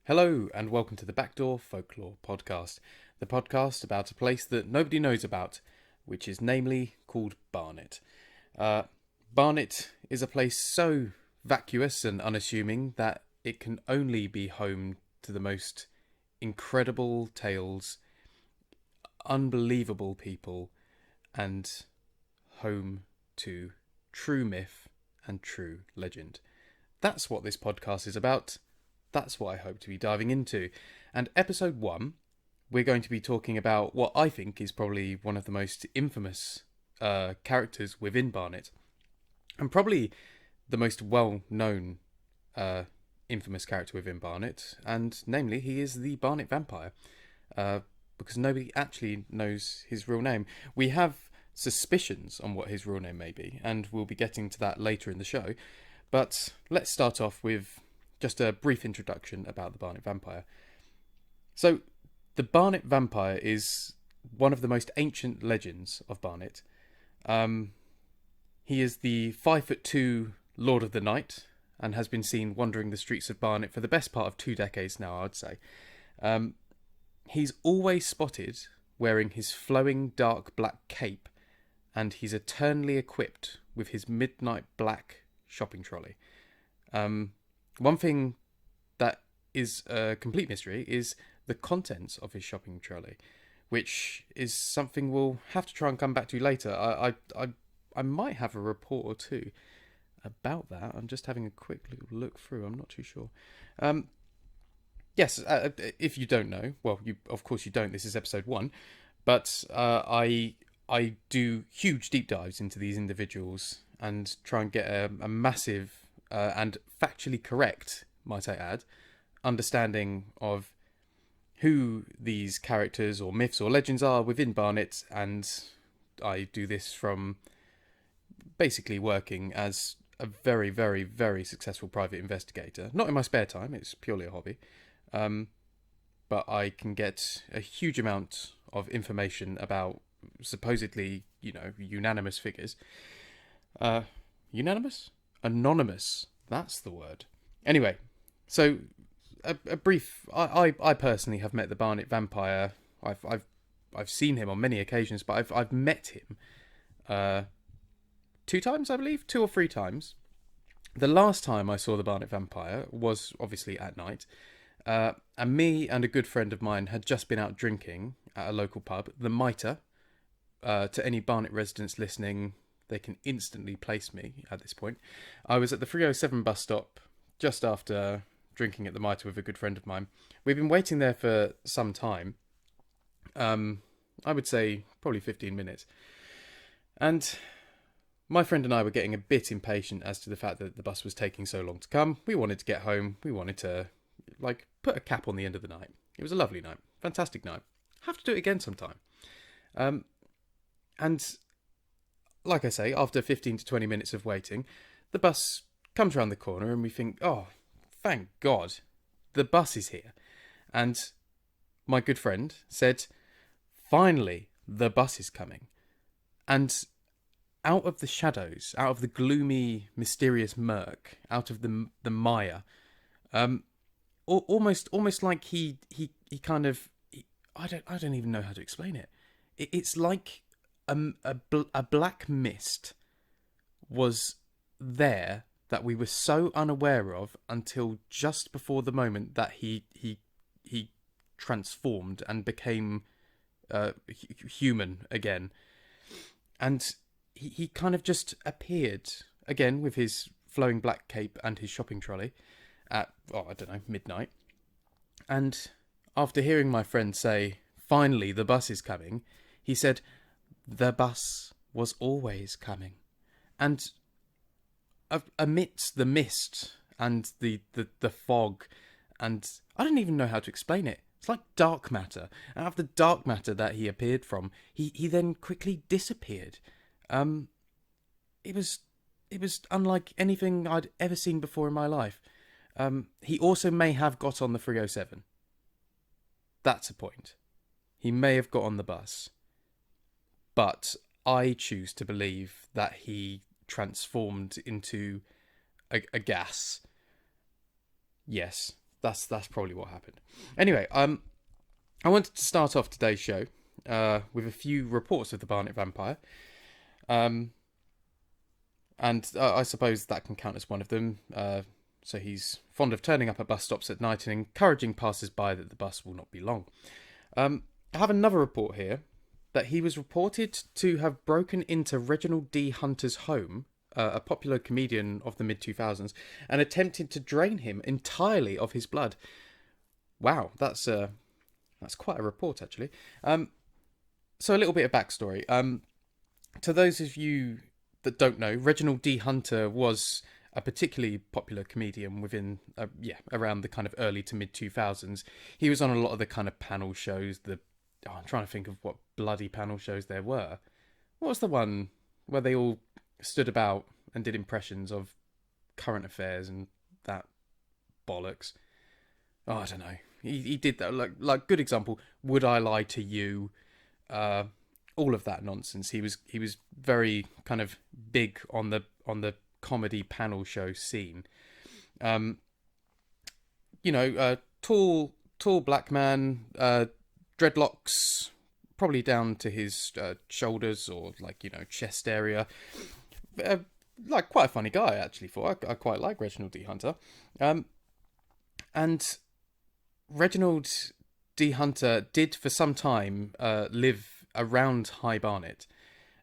Hello and welcome to the Back Door Folklore Podcast, the podcast about a place that nobody knows about, which is namely called Barnet. Barnet is a place so vacuous and unassuming that it can only be home to the most incredible tales, unbelievable people, and home to true myth and true legend. That's what this podcast is about. That's what I hope to be diving into. And episode 1, we're going to be talking about what I think is probably one of the most infamous characters within Barnet. And probably the most well-known infamous character within Barnet. And namely, he is the Barnet Vampire. Because nobody actually knows his real name. We have suspicions on what his real name may be. And we'll be getting to that later in the show. But let's start off with just a brief introduction about the Barnet Vampire. So, the Barnet Vampire is one of the most ancient legends of Barnet. He is the 5'2" Lord of the Night and has been seen wandering the streets of Barnet for the best part of 2 decades now, I'd say. He's always spotted wearing his flowing dark black cape, and he's eternally equipped with his midnight black shopping trolley. One thing that is a complete mystery is the contents of his shopping trolley, which is something we'll have to try and come back to later. I might have a report or two about that. I'm just having a quick little look through. I'm not too sure. Yes, if you don't know, well, of course you don't. This is episode 1, but I do huge deep dives into these individuals and try and get a massive and factually correct, might I add, understanding of who these characters or myths or legends are within Barnet, and I do this from basically working as a very, very, very successful private investigator. Not in my spare time, it's purely a hobby. But I can get a huge amount of information about supposedly, unanimous figures. Unanimous? Anonymous. That's the word. Anyway, so a brief. I personally have met the Barnet Vampire. I've seen him on many occasions, but I've met him 2 times, I believe, 2 or 3 times. The last time I saw the Barnet Vampire was obviously at night, and me and a good friend of mine had just been out drinking at a local pub, the Mitre. To any Barnet residents listening, they can instantly place me at this point. I was at the 307 bus stop just after drinking at the Mitre with a good friend of mine. We've been waiting there for some time. I would say probably 15 minutes. And my friend and I were getting a bit impatient as to the fact that the bus was taking so long to come. We wanted to get home. We wanted to, put a cap on the end of the night. It was a lovely night. Fantastic night. Have to do it again sometime. And like I say, after 15 to 20 minutes of waiting, the bus comes around the corner and we think, oh, thank God, the bus is here. And my good friend said, finally, the bus is coming. And out of the shadows, out of the gloomy, mysterious murk, out of the mire, almost like he kind of, I don't even know how to explain it. It's like a black mist was there that we were so unaware of until just before the moment that he transformed and became human again. And he kind of just appeared again with his flowing black cape and his shopping trolley at, midnight. And after hearing my friend say, finally the bus is coming, he said, the bus was always coming. And amidst the mist and the fog, and I don't even know how to explain it. It's like dark matter. And out of the dark matter that he appeared from, he then quickly disappeared. It was unlike anything I'd ever seen before in my life. He also may have got on the 307. That's a point. He may have got on the bus. But I choose to believe that he transformed into a gas. Yes, that's probably what happened. Anyway, I wanted to start off today's show with a few reports of the Barnet Vampire. And I suppose that can count as one of them. So he's fond of turning up at bus stops at night and encouraging passers-by that the bus will not be long. I have another report here that he was reported to have broken into Reginald D. Hunter's home, a popular comedian of the mid-2000s, and attempted to drain him entirely of his blood. Wow, that's quite a report, actually. So a little bit of backstory. To those of you that don't know, Reginald D. Hunter was a particularly popular comedian within, around the kind of early to mid-2000s. He was on a lot of the kind of panel shows. I'm trying to think of what bloody panel shows there were. What was the one where they all stood about and did impressions of current affairs and that bollocks? Oh, I don't know. He did that. Like good example, Would I Lie to You? All of that nonsense. He was very kind of big on the comedy panel show scene. Tall black man, dreadlocks, probably down to his shoulders or chest area. Quite a funny guy actually. I quite like Reginald D. Hunter. And Reginald D. Hunter did for some time live around High Barnet.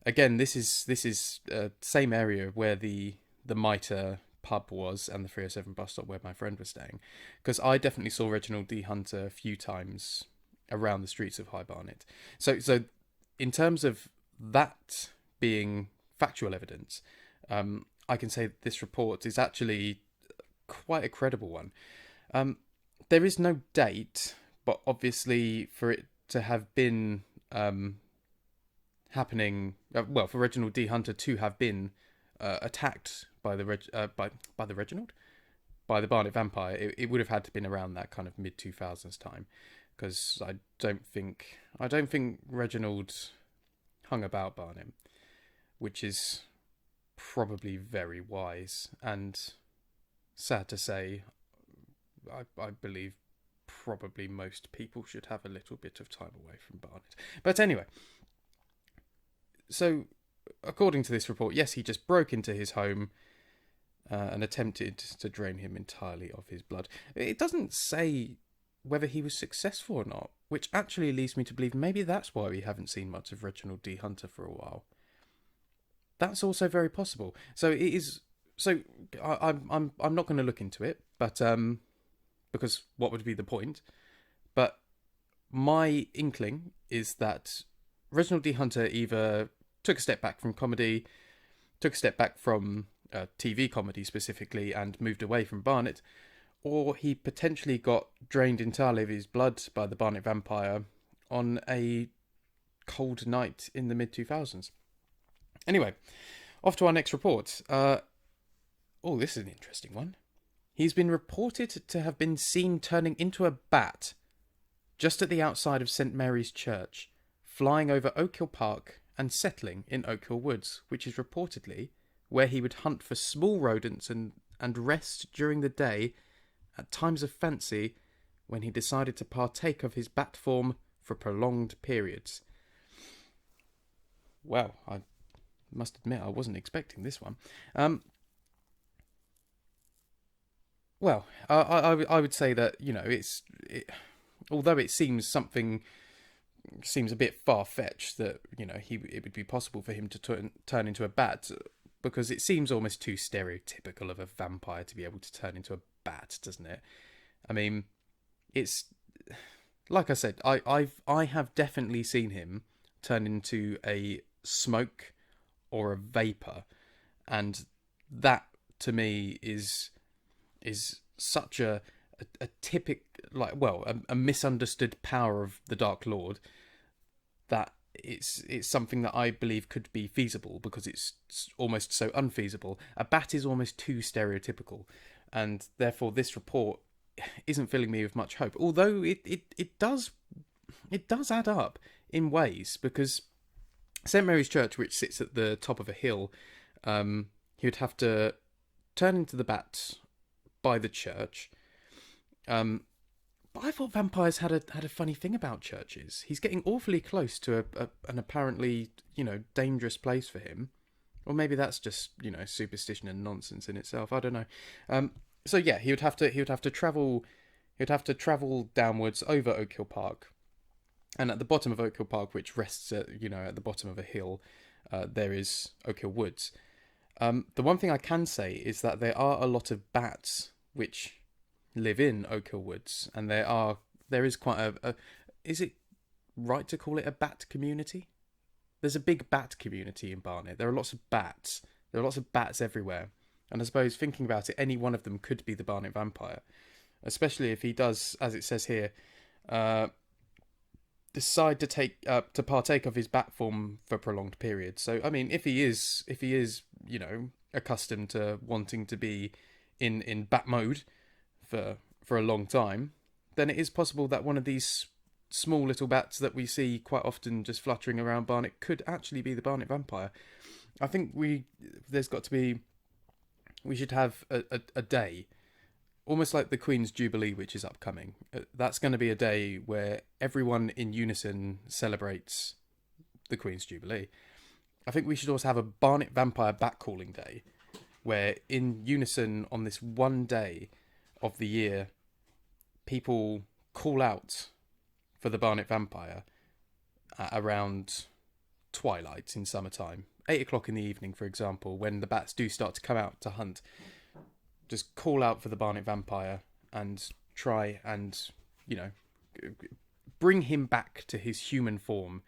Again, this is same area where the Mitre pub was and the 307 bus stop where my friend was staying, because I definitely saw Reginald D. Hunter a few times around the streets of High Barnet. So in terms of that being factual evidence, I can say this report is actually quite a credible one. There is no date, but obviously for it to have been happening, for Reginald D. Hunter to have been attacked by the Barnet Vampire, it would have had to been around that kind of mid-2000s time, because I don't think Reginald hung about Barnet, which is probably very wise, and sad to say, I believe probably most people should have a little bit of time away from Barnet. But anyway, so according to this report, yes, he just broke into his home and attempted to drain him entirely of his blood. It doesn't say whether he was successful or not, which actually leads me to believe maybe that's why we haven't seen much of Reginald D. Hunter for a while. That's also very possible. So it is. So I'm not going to look into it, but because what would be the point? But my inkling is that Reginald D. Hunter either took a step back from comedy, took a step back from TV comedy specifically, and moved away from Barnet, or he potentially got drained entirely of his blood by the Barnet Vampire on a cold night in the mid-2000s. Anyway, off to our next report. This is an interesting one. He's been reported to have been seen turning into a bat just at the outside of St. Mary's Church, flying over Oak Hill Park and settling in Oak Hill Woods, which is reportedly where he would hunt for small rodents and rest during the day at times of fancy when he decided to partake of his bat form for prolonged periods. Well, I must admit I wasn't expecting this one. I would say that, although it seems a bit far-fetched that, it would be possible for him to turn into a bat, because it seems almost too stereotypical of a vampire to be able to turn into a bat, doesn't it? I mean, it's like I said, I have definitely seen him turn into a smoke or a vapor, and that to me is such a a misunderstood power of the Dark Lord, that it's something that I believe could be feasible, because it's almost so unfeasible. A bat is almost too stereotypical, and therefore this report isn't filling me with much hope. Although it does add up in ways, because St. Mary's Church, which sits at the top of a hill, he would have to turn into the bat by the church, But I thought vampires had a funny thing about churches. He's getting awfully close to an apparently, dangerous place for him. Or maybe that's just, superstition and nonsense in itself. I don't know. So yeah, he would have to travel downwards over Oak Hill Park. And at the bottom of Oak Hill Park, which rests at the bottom of a hill, there is Oak Hill Woods. The one thing I can say is that there are a lot of bats which live in Oak Hill Woods, and there is quite a is it right to call it a bat community? There's a big bat community in Barnet. There are lots of bats. There are lots of bats everywhere. And I suppose, thinking about it, any one of them could be the Barnet Vampire. Especially if he does, as it says here, decide to partake of his bat form for prolonged periods. So, I mean, if he is, accustomed to wanting to be in bat mode for a long time, then it is possible that one of these small little bats that we see quite often just fluttering around Barnet could actually be the Barnet Vampire. I think we should have a day, almost like the Queen's Jubilee, which is upcoming. That's going to be a day where everyone in unison celebrates the Queen's Jubilee. I think we should also have a Barnet Vampire bat calling day, where in unison on this one day of the year, people call out for the Barnet Vampire at around twilight in summertime. 8 o'clock in the evening, for example, when the bats do start to come out to hunt. Just call out for the Barnet Vampire and try and, bring him back to his human form.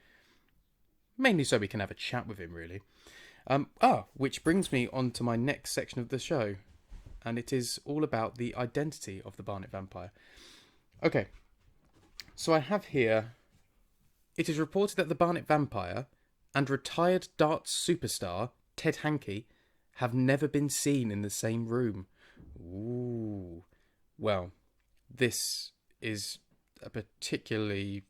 Mainly so we can have a chat with him, really. Which brings me on to my next section of the show. And it is all about the identity of the Barnet Vampire. Okay, so I have here, it is reported that the Barnet Vampire and retired darts superstar Ted Hankey have never been seen in the same room. Ooh. Well, this is a particularly,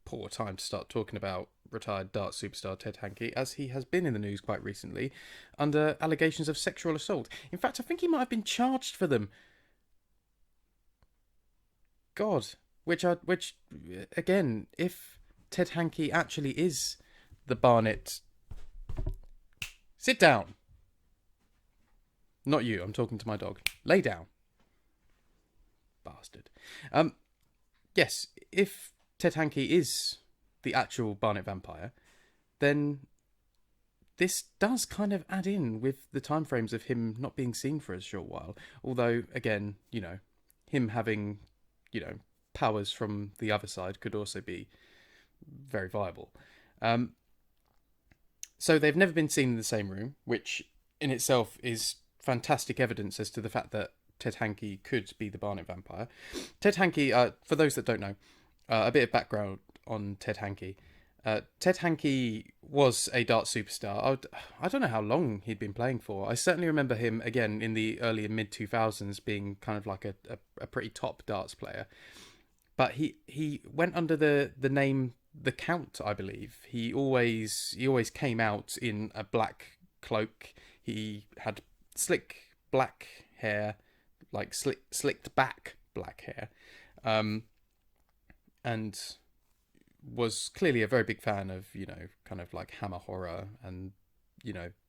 poor time to start talking about retired darts superstar Ted Hankey, as he has been in the news quite recently under allegations of sexual assault. In fact, I think he might have been charged for them. God. Which again, if Ted Hankey actually is the Barnet... Sit down. Not you, I'm talking to my dog. Lay down. Bastard. Yes, if Ted Hankey is the actual Barnet Vampire, then this does kind of add in with the timeframes of him not being seen for a short while. Although, again, him having, powers from the other side could also be very viable. So they've never been seen in the same room, which in itself is fantastic evidence as to the fact that Ted Hankey could be the Barnet Vampire. Ted Hankey, for those that don't know, a bit of background on Ted Hankey. Ted Hankey was a darts superstar. I don't know how long he'd been playing for. I certainly remember him, again, in the early and mid-2000s being kind of like a pretty top darts player. But he went under the name The Count, I believe. He always came out in a black cloak. He had slick black hair, like slicked back black hair, and was clearly a very big fan of, kind of like Hammer horror and,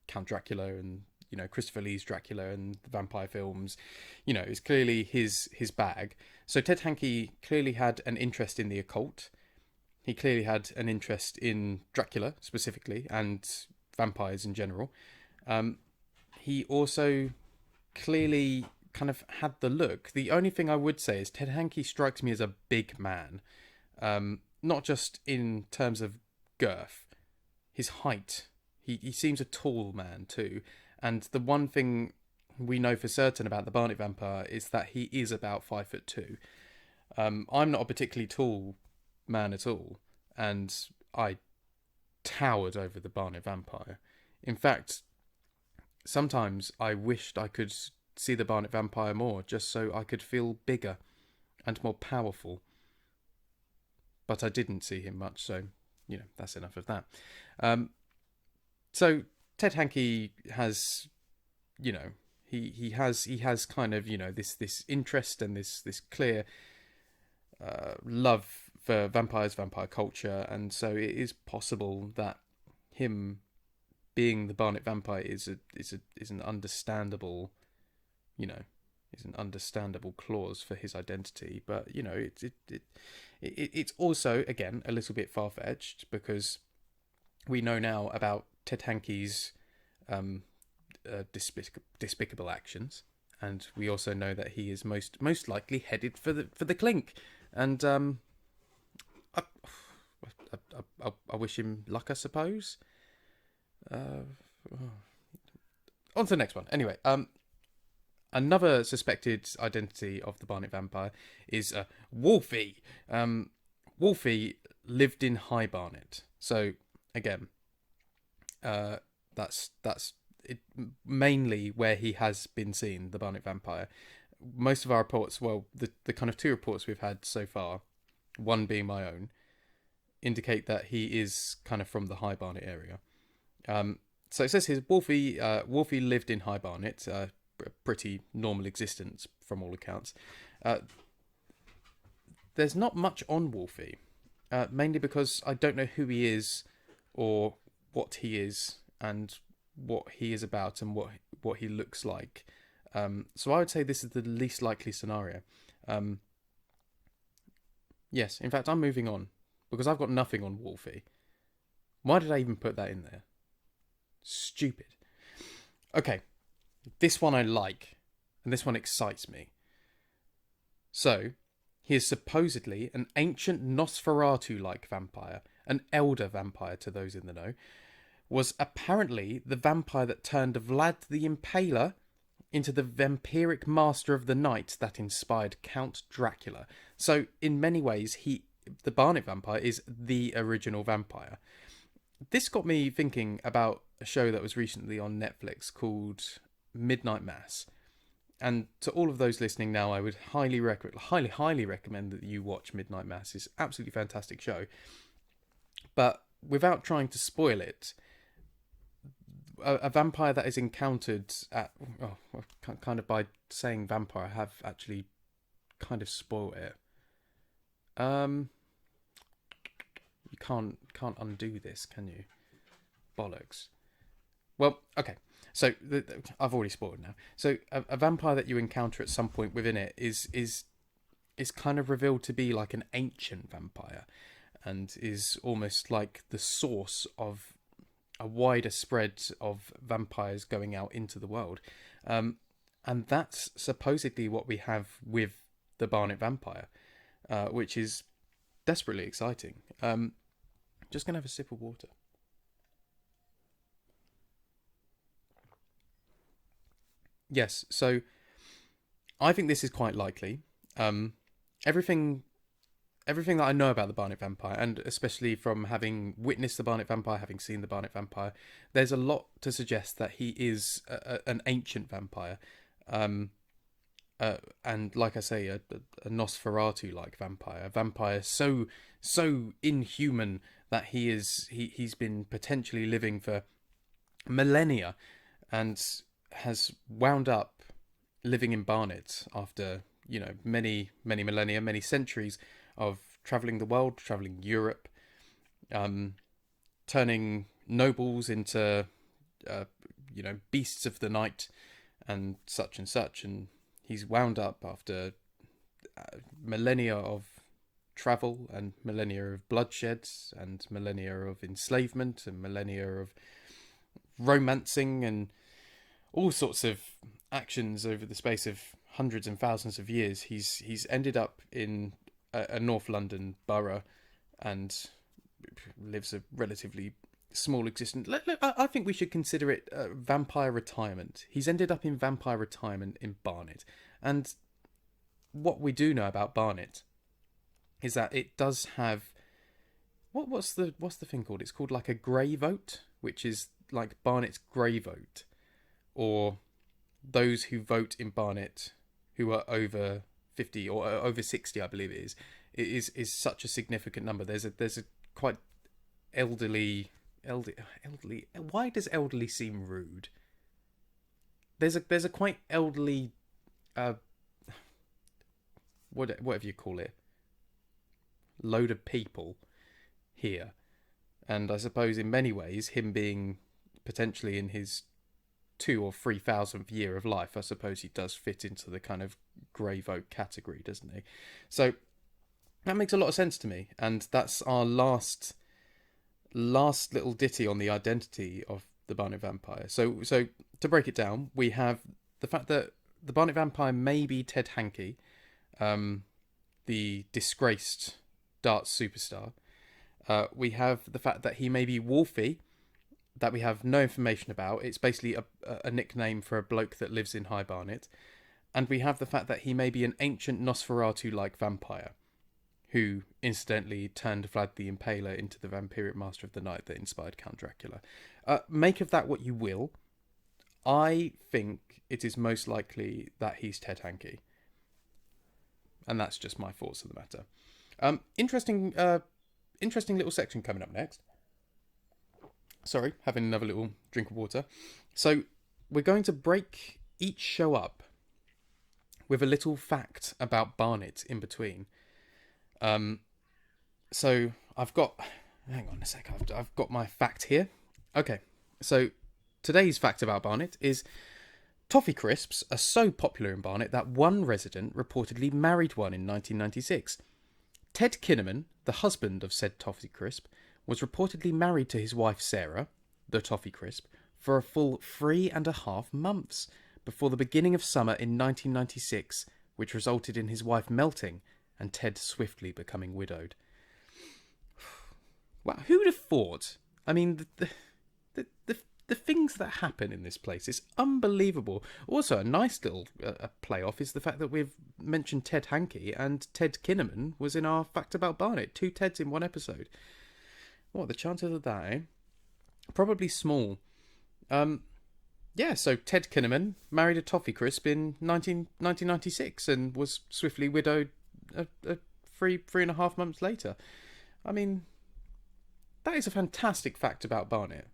Count Dracula and, Christopher Lee's Dracula and the vampire films. It's clearly his bag. So Ted Hankey clearly had an interest in the occult. He clearly had an interest in Dracula specifically and vampires in general. He also clearly kind of had the look. The only thing I would say is Ted Hankey strikes me as a big man. Not just in terms of girth, his height. He seems a tall man too. And the one thing we know for certain about the Barnet Vampire is that he is about 5'2". I'm not a particularly tall man at all, and I towered over the Barnet Vampire. In fact, sometimes I wished I could see the Barnet Vampire more, just so I could feel bigger and more powerful. But I didn't see him much, so, that's enough of that. So Ted Hankey has, He has kind of, you know, this interest and this clear love for vampires, vampire culture, and so it is possible that him being the Barnet Vampire is an understandable, you know, is an understandable clause for his identity. But you know, it's also, again, a little bit far fetched, because we know now about Ted Hankey's despicable actions, and we also know that he is most likely headed for the clink. And I wish him luck, I suppose. On to the next one. Anyway, another suspected identity of the Barnet Vampire is Wolfie. Wolfie lived in High Barnet, so again, that's it, mainly where he has been seen, the Barnet Vampire. Most of our reports, well, the kind of two reports we've had so far, one being my own, indicate that he is kind of from the High Barnet area. So it says here, Wolfie lived in High Barnet, a pretty normal existence from all accounts. There's not much on Wolfie, mainly because I don't know who he is or what he is and what he is about and what he looks like. So I would say this is the least likely scenario. Yes, in fact, I'm moving on because I've got nothing on Wolfie. Why did I even put that in there? Stupid. Okay, this one I like, and this one excites me. So, he is supposedly an ancient Nosferatu-like vampire, an elder vampire to those in the know, was apparently the vampire that turned Vlad the Impaler into the vampiric master of the night that inspired Count Dracula. So, in many ways, the Barnet Vampire is the original vampire. This got me thinking about a show that was recently on Netflix called Midnight Mass. And to all of those listening now, I would highly recommend that you watch Midnight Mass. It's an absolutely fantastic show. But without trying to spoil it, a vampire that is encountered kind of by saying vampire, I have actually kind of spoiled it. You can't undo this, can you? Bollocks. Well, okay. So I've already spoiled now. So a vampire that you encounter at some point within it is kind of revealed to be like an ancient vampire, and is almost like the source of a wider spread of vampires going out into the world. And that's supposedly what we have with the Barnet Vampire, which is desperately exciting. Just going to have a sip of water. Yes, so I think this is quite likely. Everything that I know about the Barnet Vampire, and especially from having witnessed the Barnet Vampire, having seen the Barnet Vampire, there's a lot to suggest that he is an ancient vampire. And like I say, a Nosferatu-like vampire, a vampire so inhuman that he's been potentially living for millennia, and has wound up living in Barnet after, you know, many millennia, many centuries of travelling the world, travelling Europe, turning nobles into, beasts of the night and such, and he's wound up after millennia of travel and millennia of bloodshed and millennia of enslavement and millennia of romancing and all sorts of actions over the space of hundreds and thousands of years. He's ended up in a North London borough and lives a relatively small existence. I think we should consider it vampire retirement. He's ended up in vampire retirement in Barnet. And what we do know about Barnet is that it does have what's the thing called? It's called like a grey vote, which is like Barnet's grey vote, or those who vote in Barnet who are over 50 or over 60, I believe it is such a significant number. There's a quite elderly. Why does elderly seem rude? there's a quite elderly, whatever you call it, load of people here, and I suppose in many ways him being potentially in his 2,000 or 3,000th year of life, I suppose he does fit into the kind of grave oak category, doesn't he? So that makes a lot of sense to me, and that's our last little ditty on the identity of the Barnet Vampire. So to break it down, we have the fact that the Barnet Vampire may be Ted Hankey, the disgraced darts superstar. We have the fact that he may be Wolfie, that we have no information about. It's basically a nickname for a bloke that lives in High Barnet. And we have the fact that he may be an ancient Nosferatu-like vampire, who incidentally turned Vlad the Impaler into the vampiric master of the night that inspired Count Dracula. Make of that what you will. I think it is most likely that he's Ted Hankey. And that's just my thoughts on the matter. Interesting little section coming up next. Sorry, having another little drink of water. So we're going to break each show up with a little fact about Barnet in between. So I've got... Hang on a sec. I've got my fact here. Okay, so today's fact about Barnet is toffee crisps are so popular in Barnet that one resident reportedly married one in 1996. Ted Kinnaman, the husband of said toffee crisp, was reportedly married to his wife Sarah, the toffee crisp, for a full 3.5 months before the beginning of summer in 1996, which resulted in his wife melting and Ted swiftly becoming widowed. Wow, who'd have thought? I mean, the things that happen in this place is unbelievable. Also, a nice little play-off is the fact that we've mentioned Ted Hankey, and Ted Kinnaman was in our fact about Barnet. 2 Teds in one episode. What, the chances of that, eh? Probably small. Yeah, so Ted Kinnaman married a toffee crisp in 1996 and was swiftly widowed 3.5 months later. I mean, that is a fantastic fact about Barnet.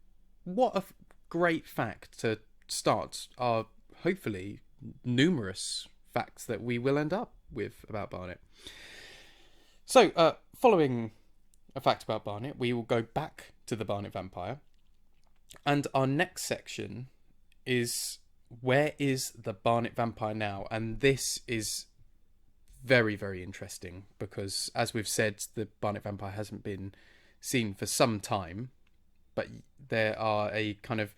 What a great fact to start our, hopefully, numerous facts that we will end up with about Barnet. So, following a fact about Barnet, we will go back to the Barnet Vampire. And our next section is, where is the Barnet Vampire now? And this is very, very interesting because, as we've said, the Barnet Vampire hasn't been seen for some time, but there are a kind of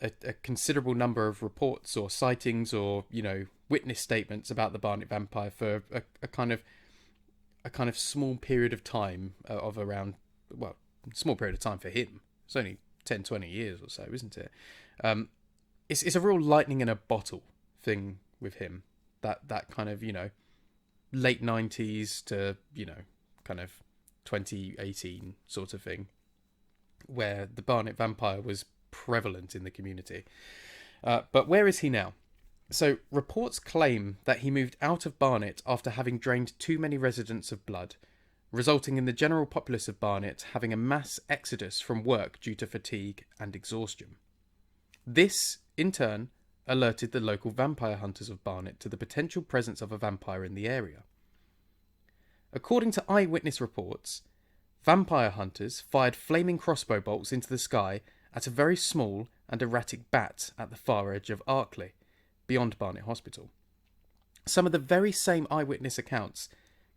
a considerable number of reports or sightings or, you know, witness statements about the Barnet Vampire for a kind of small period of time of around, well, small period of time for him. It's only 10-20 years or so, isn't it? It's a real lightning in a bottle thing with him. That kind of, you know, late 90s to, you know, kind of 2018 sort of thing, where the Barnet Vampire was prevalent in the community. But where is he now? So reports claim that he moved out of Barnet after having drained too many residents of blood, resulting in the general populace of Barnet having a mass exodus from work due to fatigue and exhaustion. This, in turn, alerted the local vampire hunters of Barnet to the potential presence of a vampire in the area. According to eyewitness reports, vampire hunters fired flaming crossbow bolts into the sky at a very small and erratic bat at the far edge of Arkley, beyond Barnet Hospital. Some of the very same eyewitness accounts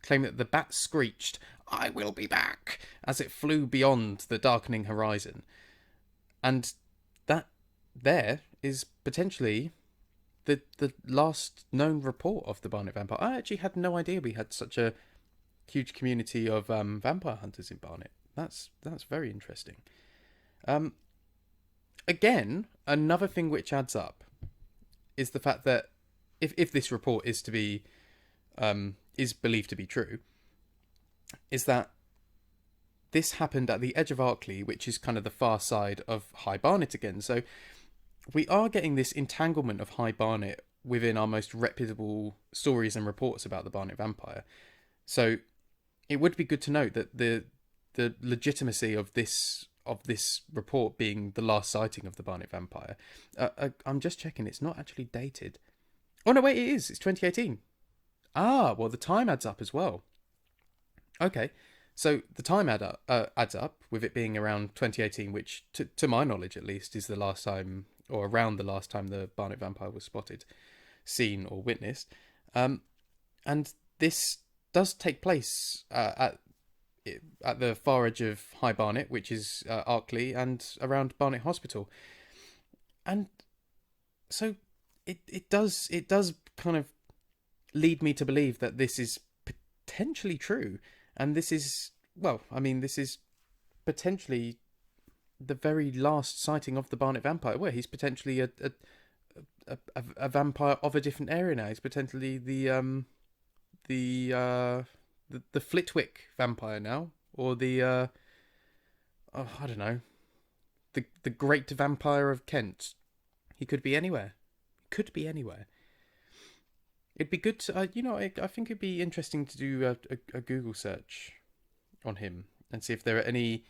claim that the bat screeched, "I will be back," as it flew beyond the darkening horizon. And that there is potentially the last known report of the Barnet Vampire. I actually had no idea we had such a huge community of vampire hunters in Barnet. That's very interesting. Again, another thing which adds up is the fact that if this report is to be is believed to be true, is that this happened at the edge of Arkley, which is kind of the far side of High Barnet again. So we are getting this entanglement of High Barnet within our most reputable stories and reports about the Barnet Vampire. So it would be good to note that the legitimacy of this of this report being the last sighting of the Barnet Vampire. I'm just checking; it's not actually dated. Oh no, wait, it is. It's 2018. Ah, well, the time adds up as well. Okay, so the time adds up with it being around 2018, which, to my knowledge at least, is the last time, or around the last time, the Barnet Vampire was spotted, seen, or witnessed. And this does take place at the far edge of High Barnet, which is Arkley, and around Barnet Hospital. And so it does kind of lead me to believe that this is potentially true. And this is, well, I mean, this is potentially the very last sighting of the Barnet Vampire. Well, he's potentially a vampire of a different area now. He's potentially the Flitwick vampire now, or I don't know, the Great Vampire of Kent. He could be anywhere. Could be anywhere. It'd be good to, I think it'd be interesting to do a Google search on him and see if there are any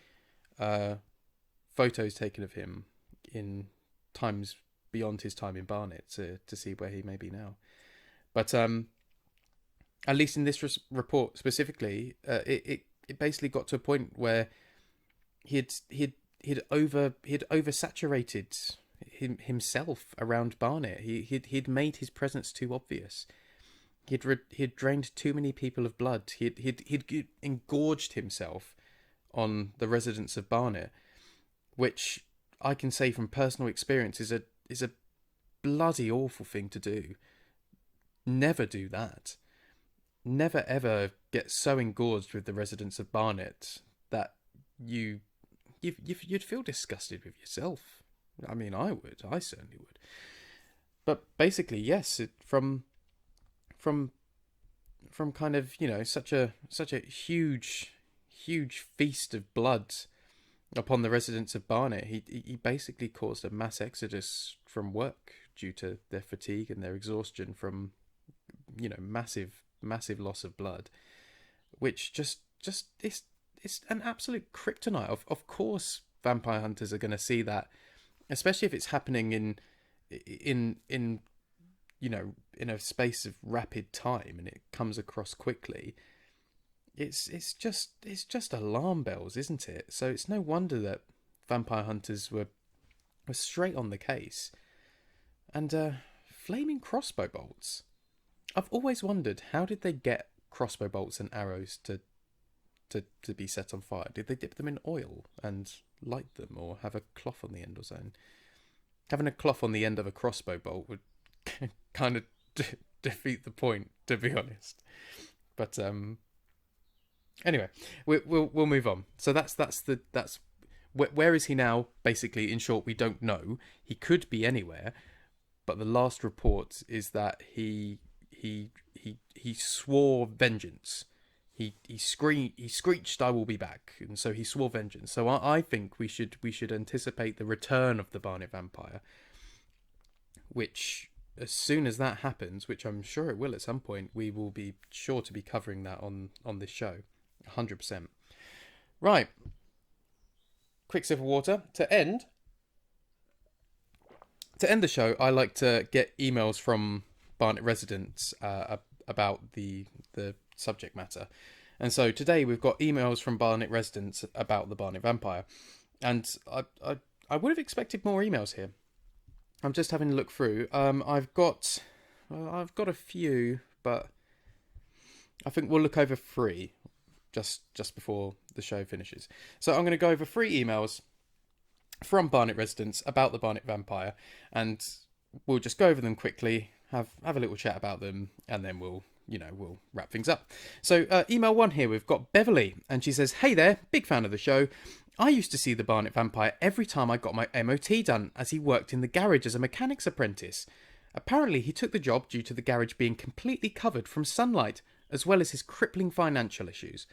photos taken of him in times beyond his time in Barnet to see where he may be now. But at least in this report specifically, it basically got to a point where he'd oversaturated himself around Barnet. He'd made his presence too obvious. He'd drained too many people of blood. He'd engorged himself on the residents of Barnet, which I can say from personal experience is a bloody awful thing to do. Never do that. Never ever get so engorged with the residents of Barnet that you'd feel disgusted with yourself. I mean, I would. I certainly would. But basically, yes, from kind of, such a huge feast of blood upon the residents of Barnet, he basically caused a mass exodus from work due to their fatigue and their exhaustion from, massive loss of blood, which just it's an absolute kryptonite. Of course, vampire hunters are going to see that, especially if it's happening in a space of rapid time and it comes across quickly. It's just alarm bells, isn't it? So it's no wonder that vampire hunters were straight on the case. And flaming crossbow bolts. I've always wondered, how did they get crossbow bolts and arrows to be set on fire? Did they dip them in oil and light them, or have a cloth on the end or something? Having a cloth on the end of a crossbow bolt would kind of defeat the point, to be honest. But anyway, we'll move on. So that's where is he now? Basically, in short, we don't know. He could be anywhere, but the last report is that he swore vengeance. He screeched, "I will be back," and so he swore vengeance. So I think we should anticipate the return of the Barnet Vampire, which, as soon as that happens, which I'm sure it will at some point, we will be sure to be covering that on this show, 100%. Right, quick sip of water to end. To end the show, I like to get emails from Barnet residents about the subject matter. And so today we've got emails from Barnet residents about the Barnet Vampire. And I would have expected more emails here. I'm just having a look through. I've got a few, but I think we'll look over 3 just before the show finishes. So I'm going to go over 3 emails from Barnet residents about the Barnet Vampire, and we'll just go over them quickly, have a little chat about them, and then we'll wrap things up. So email 1 here, we've got Beverly, and she says, "Hey there, big fan of the show. I used to see the Barnet Vampire every time I got my MOT done, as he worked in the garage as a mechanic's apprentice. Apparently he took the job due to the garage being completely covered from sunlight, as well as his crippling financial issues."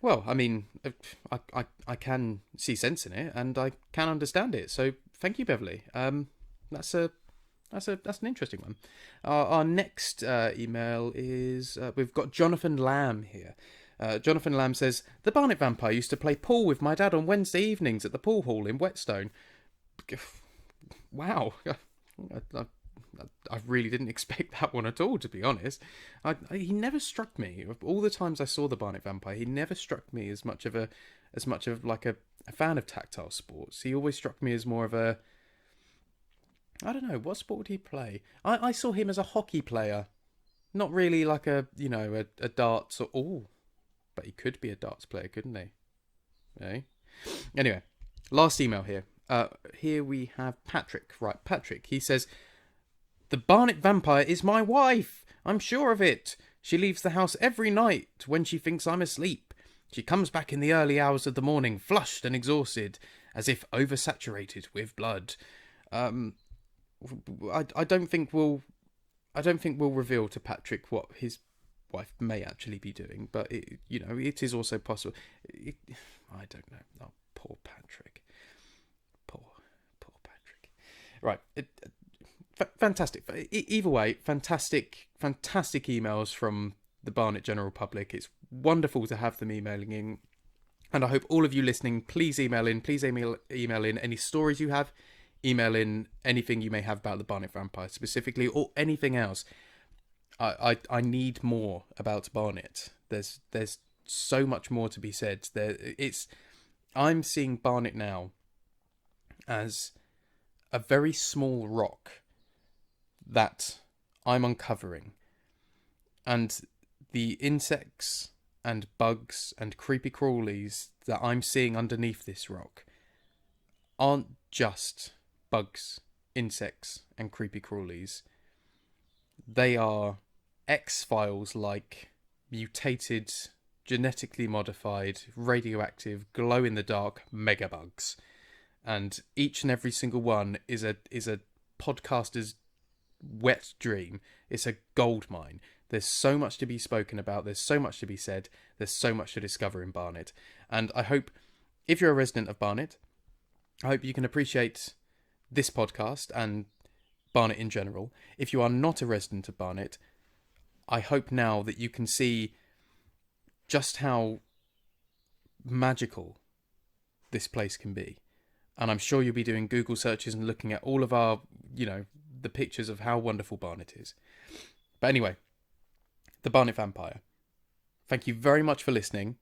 Well, I mean, I can see sense in it, and I can understand it. So thank you, Beverly. That's an interesting one. Our next email is we've got Jonathan Lamb here, Jonathan Lamb says, the Barnet Vampire used to play pool with my dad on Wednesday evenings at the pool hall in Whetstone. Wow. I really didn't expect that one at all, to be honest. He never struck me. Of all the times I saw the Barnet Vampire, he never struck me as much of a fan of tactile sports. He always struck me as more of a, I don't know, what sport would he play? I saw him as a hockey player, not really like a darts or but he could be a darts player, couldn't he? Eh? Anyway, last email here. Here we have Patrick. Right, Patrick. He says, the Barnet Vampire is my wife. I'm sure of it. She leaves the house every night when she thinks I'm asleep. She comes back in the early hours of the morning, flushed and exhausted, as if oversaturated with blood. I don't think we'll reveal to Patrick what his wife may actually be doing, but it is also possible. I don't know. Oh, poor Patrick. Poor Patrick. Right. Fantastic. Either way, fantastic emails from the Barnet general public. It's wonderful to have them emailing in, and I hope all of you listening, please email in. Please email in any stories you have. Email in anything you may have about the Barnet Vampire specifically, or anything else. I need more about Barnet. There's so much more to be said. I'm seeing Barnet now as a very small rock that I'm uncovering, and the insects and bugs and creepy crawlies that I'm seeing underneath this rock aren't just bugs, insects and creepy crawlies. They are X-Files like mutated, genetically modified, radioactive, glow-in-the-dark megabugs, and each and every single one is a podcaster's wet dream. It's a gold mine. There's so much to be spoken about. There's so much to be said. There's so much to discover in Barnet. And I hope, if you're a resident of Barnet, I hope you can appreciate this podcast and Barnet in general. If you are not a resident of Barnet, I hope now that you can see just how magical this place can be. And I'm sure you'll be doing Google searches and looking at all of our, the pictures of how wonderful Barnet is. But anyway, the Barnet Vampire. Thank you very much for listening.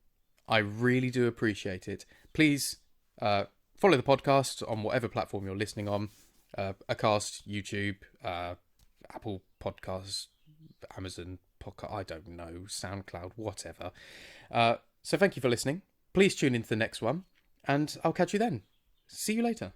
I really do appreciate it. Please follow the podcast on whatever platform you're listening on. Acast, YouTube, Apple Podcasts, Amazon Podcast, I don't know, SoundCloud, whatever. So thank you for listening. Please tune into the next one, and I'll catch you then. See you later.